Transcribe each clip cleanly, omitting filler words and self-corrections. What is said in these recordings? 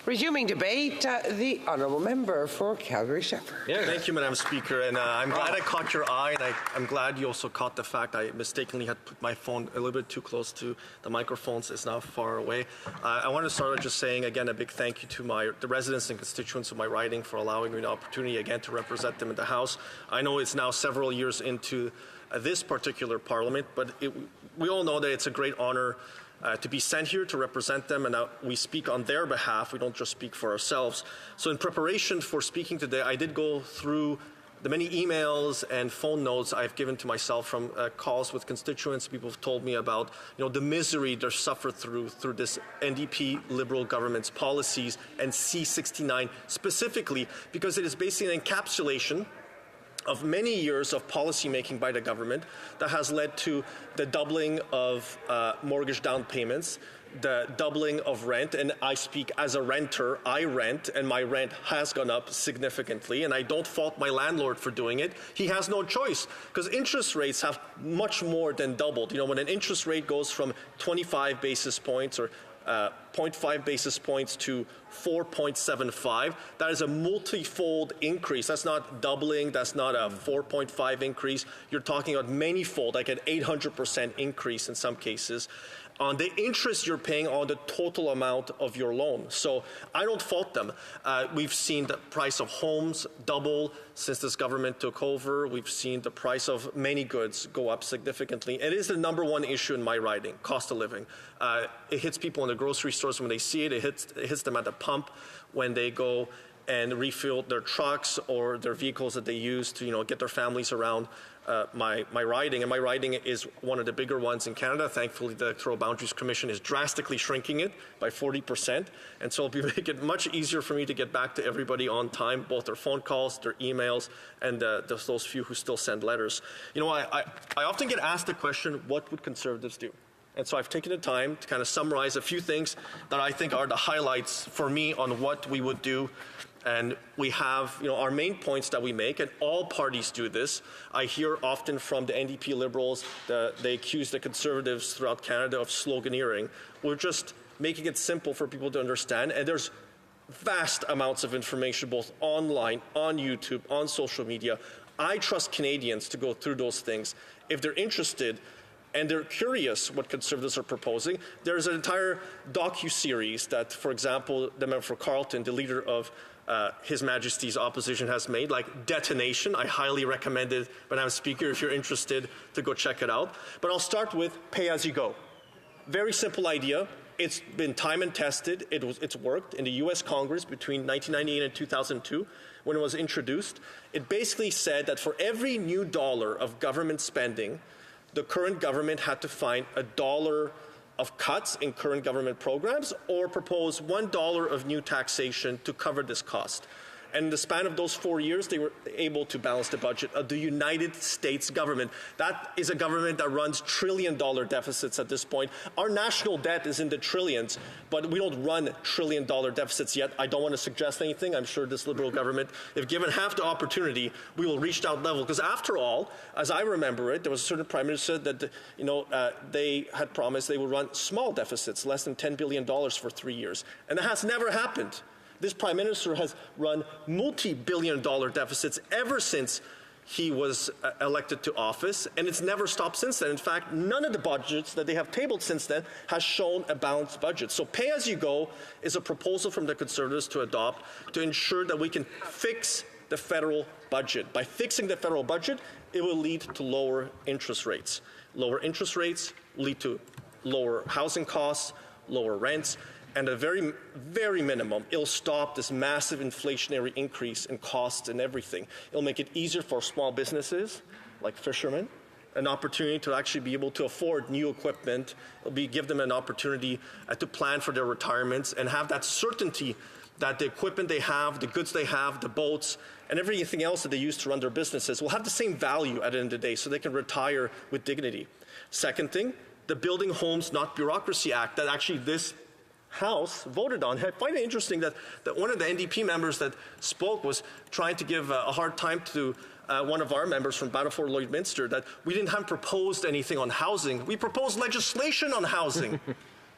Resuming debate, the honourable member for Calgary-Shepherd. Yeah, thank you, Madam Speaker. And I'm glad I caught your eye, and I'm glad you also caught the fact I mistakenly had put my phone a little bit too close to the microphones. It's now far away. I want to start by just saying, again, a big thank you to the residents and constituents of my riding for allowing me the opportunity, again, to represent them in the House. I know it's now several years into this particular Parliament, but we all know that it's a great honour to be sent here to represent them, and we speak on their behalf. We don't just speak for ourselves. So in preparation for speaking today, I did go through the many emails and phone notes I've given to myself from calls with constituents. People have told me about the misery they're suffered through this NDP Liberal government's policies, and C-69 specifically, because it is basically an encapsulation of many years of policy making by the government that has led to the doubling of mortgage down payments, the doubling of rent, and I speak as a renter. I rent, and my rent has gone up significantly, and I don't fault my landlord for doing it. He has no choice, because interest rates have much more than doubled. When an interest rate goes from 25 basis points or 0.5 basis points to 4.75. That is a multi-fold increase. That's not doubling. That's not a 4.5 increase. You're talking about many-fold, like an 800% increase in some cases, on the interest you're paying on the total amount of your loan. So I don't fault them. We've seen the price of homes double since this government took over. We've seen the price of many goods go up significantly. It is the #1 issue in my riding, cost of living. It hits people in the grocery stores when they see it. It hits them at the pump when they go and refill their trucks or their vehicles that they use to get their families around my riding. And my riding is one of the bigger ones in Canada. Thankfully, the Electoral Boundaries Commission is drastically shrinking it by 40%. And so it'll make it much easier for me to get back to everybody on time, both their phone calls, their emails, and those few who still send letters. I often get asked the question, what would Conservatives do? And so I've taken the time to kind of summarize a few things that I think are the highlights for me on what we would do. And we have our main points that we make, and all parties do this. I hear often from the NDP Liberals they accuse the Conservatives throughout Canada of sloganeering. We're just making it simple for people to understand, and there's vast amounts of information both online, on YouTube, on social media. I trust Canadians to go through those things. If they're interested and they're curious what Conservatives are proposing, there's an entire docu-series that, for example, the member for Carleton, the leader of His Majesty's opposition, has made, like Detonation. I highly recommend it, Madam Speaker, if you're interested, to go check it out. But I'll start with pay as you go. Very simple idea. It's been time and tested. It's worked in the U.S. Congress between 1998 and 2002 when it was introduced. It basically said that for every new dollar of government spending, the current government had to find $1 of cuts in current government programs or propose $1 of new taxation to cover this cost. And in the span of those 4 years, they were able to balance the budget of the United States government. That is a government that runs trillion-dollar deficits at this point. Our national debt is in the trillions, but we don't run trillion-dollar deficits yet. I don't want to suggest anything. I'm sure this Liberal government, if given half the opportunity, we will reach that level. Because after all, as I remember it, there was a certain Prime Minister that they had promised they would run small deficits, less than $10 billion for 3 years. And that has never happened. This Prime Minister has run multi-billion-dollar deficits ever since he was elected to office, and it's never stopped since then. In fact, none of the budgets that they have tabled since then has shown a balanced budget. So pay as you go is a proposal from the Conservatives to adopt to ensure that we can fix the federal budget. By fixing the federal budget, it will lead to lower interest rates. Lower interest rates lead to lower housing costs, lower rents, and at a very, very minimum, it'll stop this massive inflationary increase in costs and everything. It'll make it easier for small businesses, like fishermen, an opportunity to actually be able to afford new equipment. It'll give them an opportunity to plan for their retirements and have that certainty that the equipment they have, the goods they have, the boats, and everything else that they use to run their businesses will have the same value at the end of the day, so they can retire with dignity. Second thing, the Building Homes Not Bureaucracy Act that actually this House voted on. I find it interesting that one of the NDP members that spoke was trying to give a hard time to one of our members from Battleford Lloydminster that we didn't have proposed anything on housing. We proposed legislation on housing.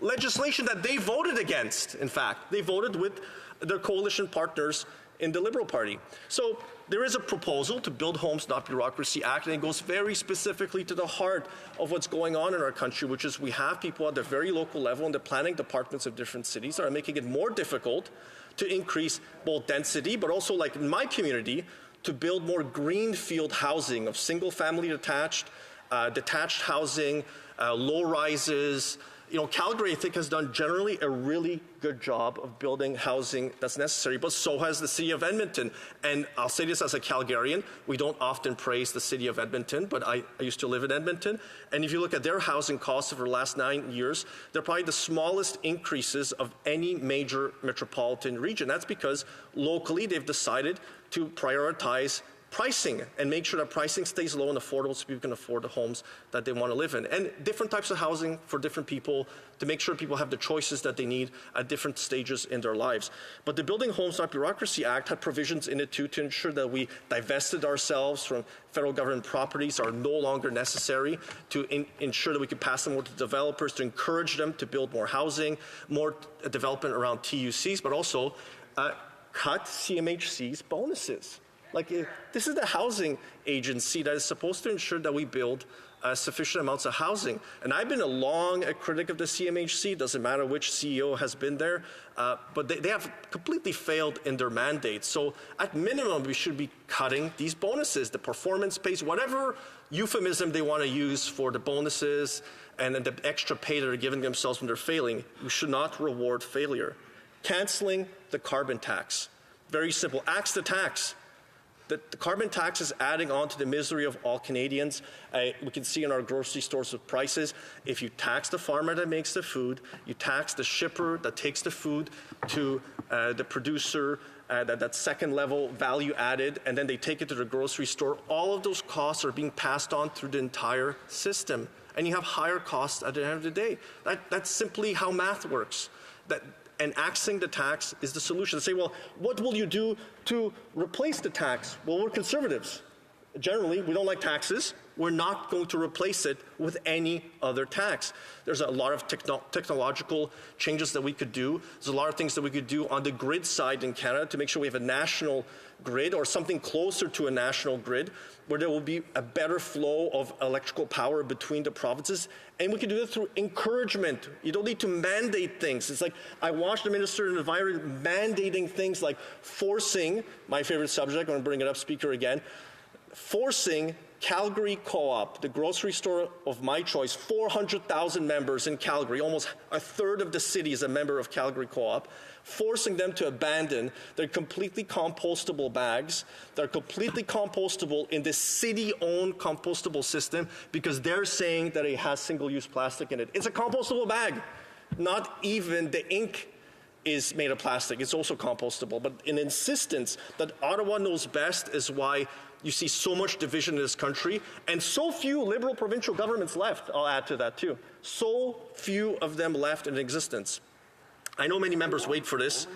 legislation that they voted against, in fact. They voted with their coalition partners in the Liberal Party. So there is a proposal to Build Homes Not Bureaucracy Act, and it goes very specifically to the heart of what's going on in our country, which is we have people at the very local level in the planning departments of different cities that are making it more difficult to increase both density, but also, like in my community, to build more greenfield housing of single-family detached housing, low-rises. You know, Calgary, I think, has done generally a really good job of building housing that's necessary, but so has the city of Edmonton. And I'll say this as a Calgarian, we don't often praise the city of Edmonton, but I used to live in Edmonton. And if you look at their housing costs over the last 9 years, they're probably the smallest increases of any major metropolitan region. That's because locally they've decided to prioritize pricing and make sure that pricing stays low and affordable so people can afford the homes that they want to live in. And different types of housing for different people to make sure people have the choices that they need at different stages in their lives. But the Building Homes Not Bureaucracy Act had provisions in it too to ensure that we divested ourselves from federal government properties that are no longer necessary, to ensure that we could pass them over to developers, to encourage them to build more housing, more development around TUCs, but also cut CMHC's bonuses. Like, this is the housing agency that is supposed to ensure that we build sufficient amounts of housing. And I've been a critic of the CMHC, doesn't matter which CEO has been there, but they have completely failed in their mandate. So at minimum, we should be cutting these bonuses, the performance pays, whatever euphemism they want to use for the bonuses and the extra pay that they're giving themselves when they're failing. We should not reward failure. Canceling the carbon tax. Very simple, axe the tax. The carbon tax is adding on to the misery of all Canadians. We can see in our grocery stores with prices, if you tax the farmer that makes the food, you tax the shipper that takes the food to the producer, that second level value added, and then they take it to the grocery store, all of those costs are being passed on through the entire system. And you have higher costs at the end of the day. That's simply how math works. And axing the tax is the solution. Say, well, what will you do to replace the tax? Well, we're conservatives. Generally, we don't like taxes. We're not going to replace it with any other tax. There's a lot of technological changes that we could do. There's a lot of things that we could do on the grid side in Canada to make sure we have a national grid or something closer to a national grid where there will be a better flow of electrical power between the provinces. And we can do that through encouragement. You don't need to mandate things. It's like I watched the Minister of the Environment mandating things like forcing, my favorite subject, I'm going to bring it up, Speaker, again, forcing Calgary Co-op, the grocery store of my choice, 400,000 members in Calgary, almost a third of the city is a member of Calgary Co-op, forcing them to abandon their completely compostable bags. They're completely compostable in the city-owned compostable system because they're saying that it has single-use plastic in it. It's a compostable bag. Not even the ink is made of plastic. It's also compostable. But an insistence that Ottawa knows best is why you see so much division in this country and so few Liberal provincial governments left. I'll add to that too. So few of them left in existence. I know many members wait for this,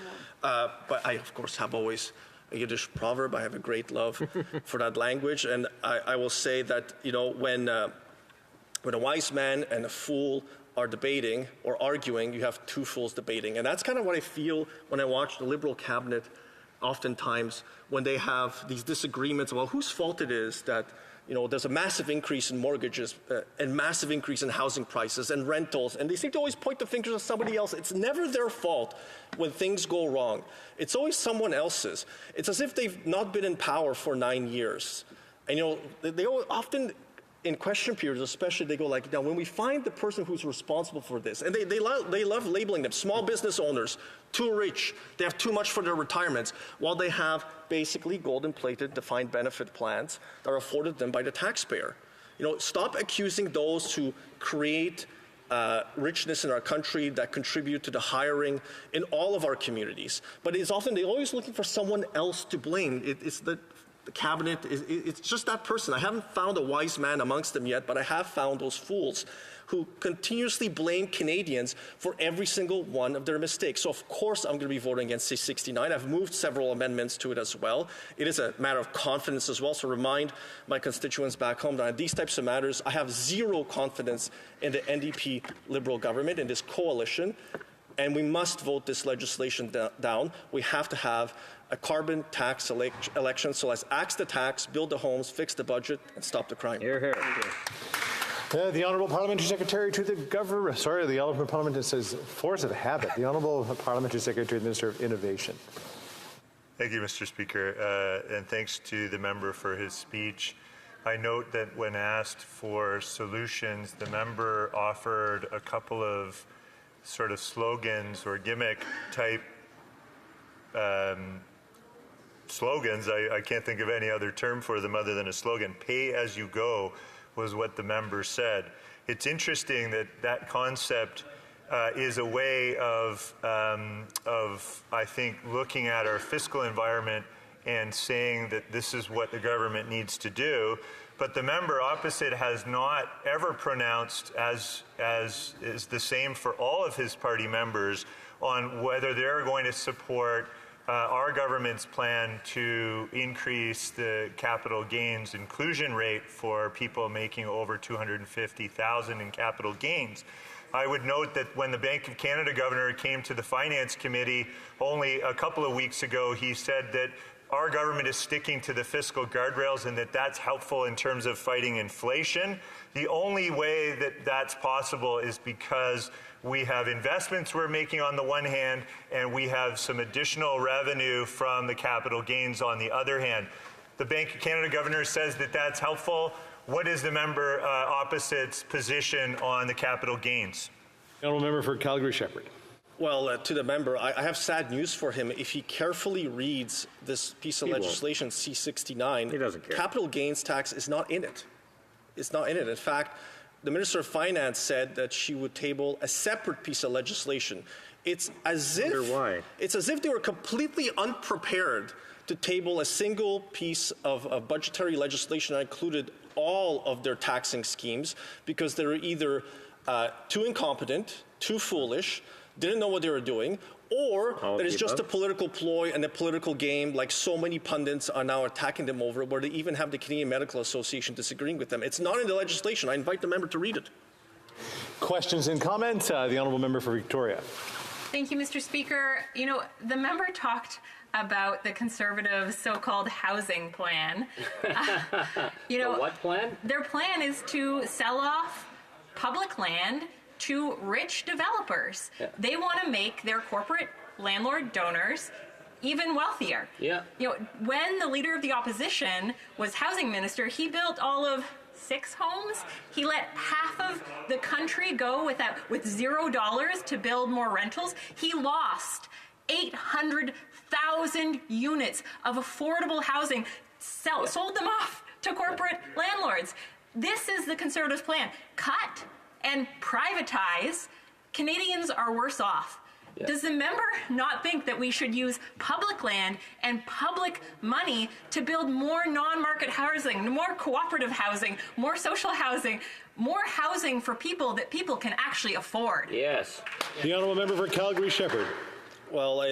but I, of course, have always a Yiddish proverb. I have a great love for that language. And I will say that, you know, when a wise man and a fool are debating or arguing, you have two fools debating. And that's kind of what I feel when I watch the Liberal cabinet oftentimes when they have these disagreements about whose fault it is that, you know, there's a massive increase in mortgages and massive increase in housing prices and rentals, and they seem to always point the fingers at somebody else. It's never their fault when things go wrong. It's always someone else's. It's as if they've not been in power for 9 years. And, you know, they often, in question periods especially, they go like, now when we find the person who's responsible for this, and they love labeling them, small business owners, too rich, they have too much for their retirements, while they have basically golden-plated defined benefit plans that are afforded them by the taxpayer. You know, stop accusing those who create richness in our country that contribute to the hiring in all of our communities. But it's often, they're always looking for someone else to blame. It's the cabinet, it's just that person. I haven't found a wise man amongst them yet, but I have found those fools who continuously blame Canadians for every single one of their mistakes. So of course I'm going to be voting against C-69. I've moved several amendments to it as well. It is a matter of confidence as well. So remind my constituents back home that on these types of matters, I have zero confidence in the NDP Liberal government, in this coalition, and we must vote this legislation down. We have to have a carbon tax election. So let's axe the tax, build the homes, fix the budget, and stop the crime. Hear, hear. The Honourable Parliamentary Secretary to the Government. Sorry, the Honourable Parliament says force of habit. The Honourable Parliamentary Secretary to the Minister of Innovation. Thank you, Mr. Speaker, and thanks to the member for his speech. I note that when asked for solutions, the member offered a couple of sort of slogans or gimmick type slogans. I can't think of any other term for them other than a slogan. Pay as you go was what the member said. It's interesting that that concept is a way of I think, looking at our fiscal environment and saying that this is what the government needs to do. But the member opposite has not ever pronounced, as is the same for all of his party members, on whether they're going to support our government's plan to increase the capital gains inclusion rate for people making over $250,000 in capital gains. I would note that when the Bank of Canada governor came to the Finance Committee only a couple of weeks ago, he said that our government is sticking to the fiscal guardrails and that that's helpful in terms of fighting inflation. The only way that that's possible is because we have investments we're making on the one hand, and we have some additional revenue from the capital gains on the other hand. The Bank of Canada governor says that that's helpful. What is the member opposite's position on the capital gains? The Honourable Member for Calgary-Shepherd. Well, to the member, I have sad news for him. If he carefully reads this piece of legislation, C-69, he doesn't care. Capital gains tax is not in it. It's not in it. In fact, the Minister of Finance said that she would table a separate piece of legislation. It's as if they were completely unprepared to table a single piece of budgetary legislation that included all of their taxing schemes, because they were either too incompetent, too foolish, didn't know what they were doing, or that it's just a political ploy and a political game, like so many pundits are now attacking them over, where they even have the Canadian Medical Association disagreeing with them. It's not in the legislation. I invite the member to read it. Questions and comments? The Honourable Member for Victoria. Thank you, Mr. Speaker. You know, the member talked about the Conservative so-called housing plan. The what plan? Their plan is to sell off public land to rich developers. Yeah. They want to make their corporate landlord donors even wealthier. Yeah. You know, when the leader of the opposition was housing minister, he built all of 6 homes. He let half of the country go with $0 to build more rentals. He lost 800,000 units of affordable housing, sold them off to corporate landlords. This is the Conservatives' plan. Cut and privatize. Canadians are worse off. Yeah. Does the member not think that we should use public land and public money to build more non-market housing, more cooperative housing, more social housing, more housing for people that people can actually afford? Yes. The Honourable Member for Calgary-Shepherd. Well,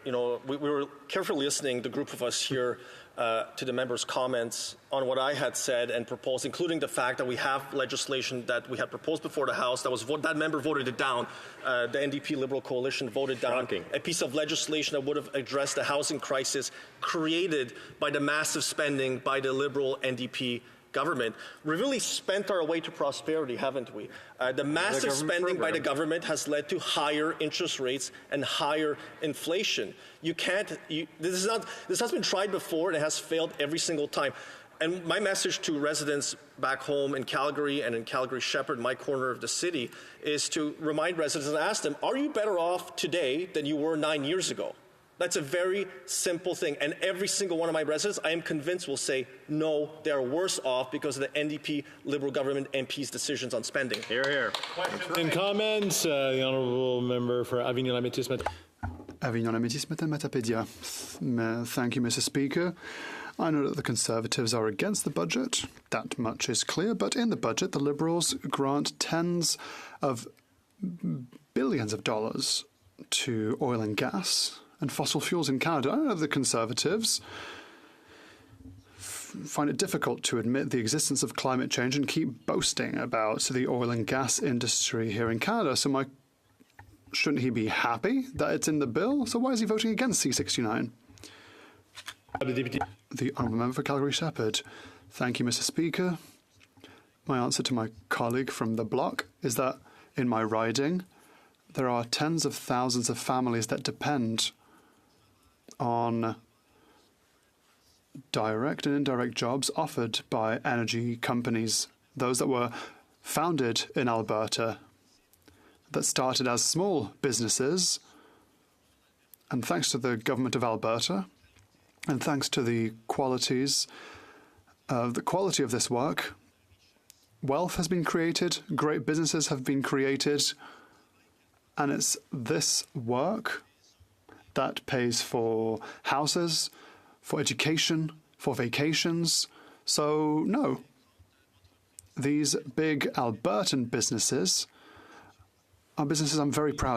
we were carefully listening, the group of us here, to the member's comments on what I had said and proposed, including the fact that we have legislation that we had proposed before the House that member voted it down. The NDP Liberal coalition voted down a piece of legislation that would have addressed the housing crisis created by the massive spending by the Liberal NDP government. We really spent our way to prosperity, haven't we? The massive spending by the government has led to higher interest rates and higher inflation. This has been tried before and it has failed every single time. And my message to residents back home in Calgary and in Calgary-Shepherd, my corner of the city, is to remind residents and ask them, are you better off today than you were 9 years ago? That's a very simple thing. And every single one of my residents, I am convinced, will say, no, they are worse off because of the NDP Liberal government MP's decisions on spending. Hear, hear. Questions and comments? The Honourable Member for Avignon-Lamitis. Avignon Amétis Matapédia. Thank you, Mr. Speaker. I know that the Conservatives are against the budget. That much is clear. But in the budget, the Liberals grant tens of billions of dollars to oil and gas and fossil fuels in Canada. I know that the Conservatives find it difficult to admit the existence of climate change and keep boasting about the oil and gas industry here in Canada. So shouldn't he be happy that it's in the bill? So why is he voting against C69? The Honourable Member for Calgary Shepherd. Thank you, Mr. Speaker. My answer to my colleague from the bloc is that in my riding, there are tens of thousands of families that depend on direct and indirect jobs offered by energy companies, those that were founded in Alberta, that started as small businesses, and thanks to the government of Alberta, and thanks to the quality of this work, wealth has been created, great businesses have been created, and it's this work that pays for houses, for education, for vacations. So, no, these big Albertan businesses are businesses I'm very proud